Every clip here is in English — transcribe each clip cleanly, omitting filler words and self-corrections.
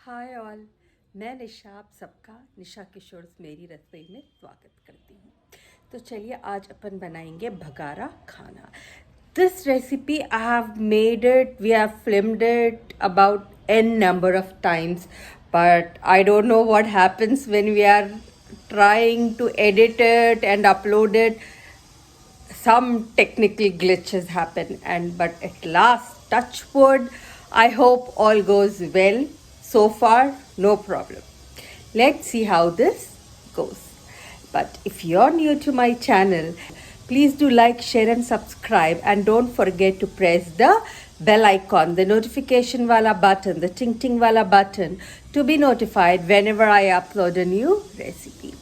Hi all, मैं निशा आप सबका निशा किशोर मेरी रसोई में स्वागत करती हूँ। तो चलिए आज अपन बनाएंगे भगारा खाना। This recipe I have made it, we have filmed it about n number of times, but I don't know what happens when we are trying to edit it and upload it. Some technical glitches happen, and but at last, touch wood, I hope all goes well. So far no problem. Let's see how this goes. But if you're new to my channel, please do like, share and subscribe, and don't forget to press the bell icon, the notification wala button, the ting ting wala button, to be notified whenever I upload a new recipe.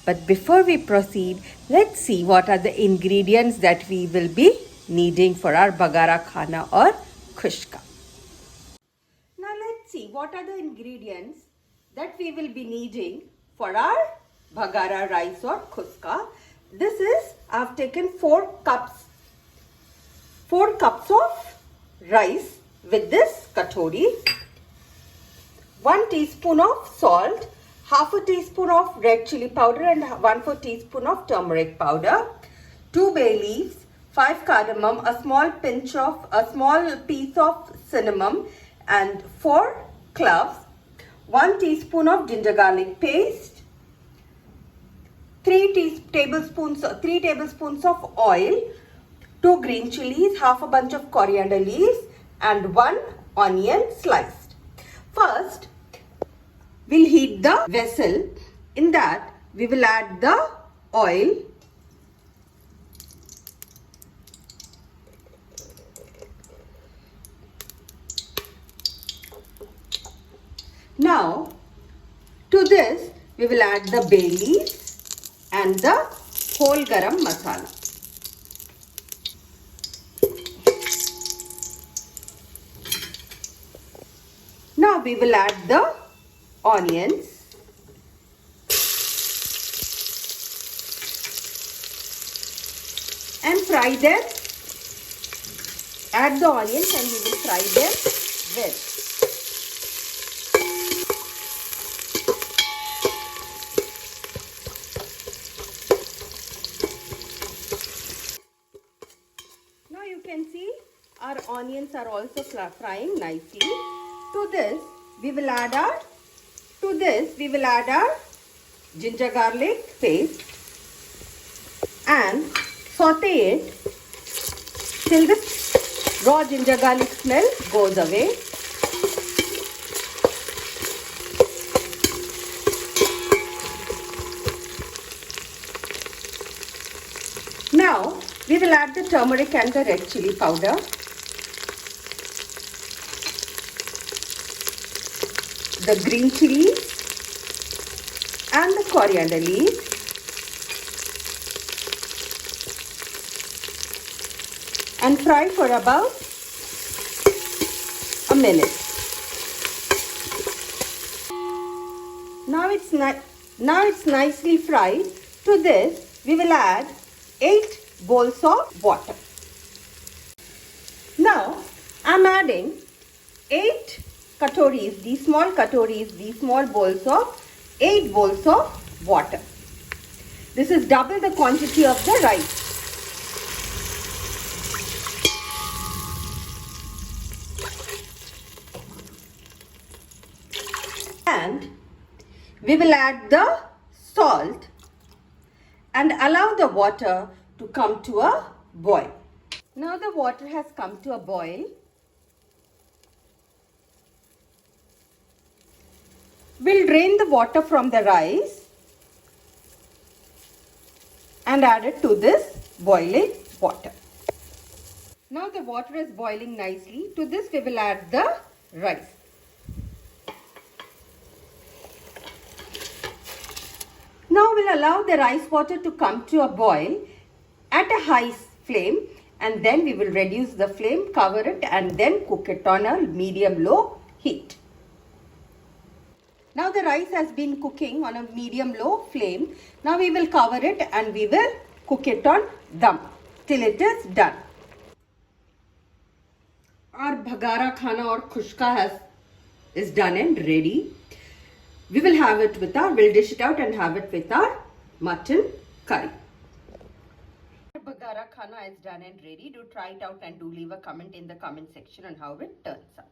But before we proceed, let's see what are the ingredients that we will be needing for our bagara khana or khushka. Now let's see what are the ingredients that we will be needing for our bagara rice or khuska. This is, I've taken 4 cups of rice with this katori, 1 teaspoon of salt, half a teaspoon of red chili powder and 1/4 teaspoon of turmeric powder, 2 bay leaves, 5 cardamom, a small piece of cinnamon and 4 cloves, 1 teaspoon of ginger garlic paste, 3 tablespoons of oil, 2 green chilies, half a bunch of coriander leaves and 1 onion sliced. First, we'll heat the vessel. In that, we will add the oil. Now, to this, we will add the bay leaves and the whole garam masala. Now, we will add the onions. And fry them. Add the onions and we will fry them well. Now you can see our onions are also frying nicely. To this we will add our ginger garlic paste and saute it till the raw ginger garlic smell goes away. Now we will add the turmeric and the red chili powder. The green chilies and the coriander leaves, and fry for about a minute. Now it's nicely fried. To this we will add 8 bowls of water. Now I'm adding 8 katoris, these small bowls of 8 bowls of water. This is double the quantity of the rice. And we will add the salt and allow the water to come to a boil. Now the water has come to a boil. We'll drain the water from the rice and add it to this boiling water. Now the water is boiling nicely. To this we will add the rice. Now we'll allow the rice water to come to a boil at a high flame, and then we will reduce the flame, cover it and then cook it on a medium-low heat. Now the rice has been cooking on a medium-low flame. Now we will cover it and we will cook it on dum till it is done. Our bhagara khana or khushka has is done and ready. We'll dish it out and have it with our mutton curry. Bagara khana is done and ready. Do try it out and do leave a comment in the comment section on how it turns out.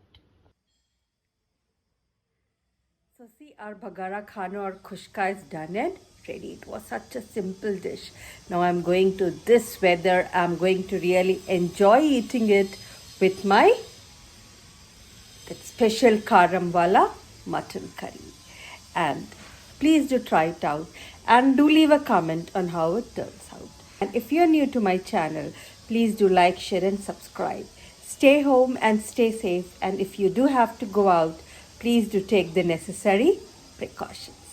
So see, our Bagara khana or khushka is done and ready. It was such a simple dish. Now I'm going to this weather. I'm going to really enjoy eating it with my that special karamwala mutton curry. And please do try it out and do leave a comment on how it turns out. And if you're new to my channel, please do like, share and subscribe. Stay home and stay safe. And if you do have to go out, please do take the necessary precautions.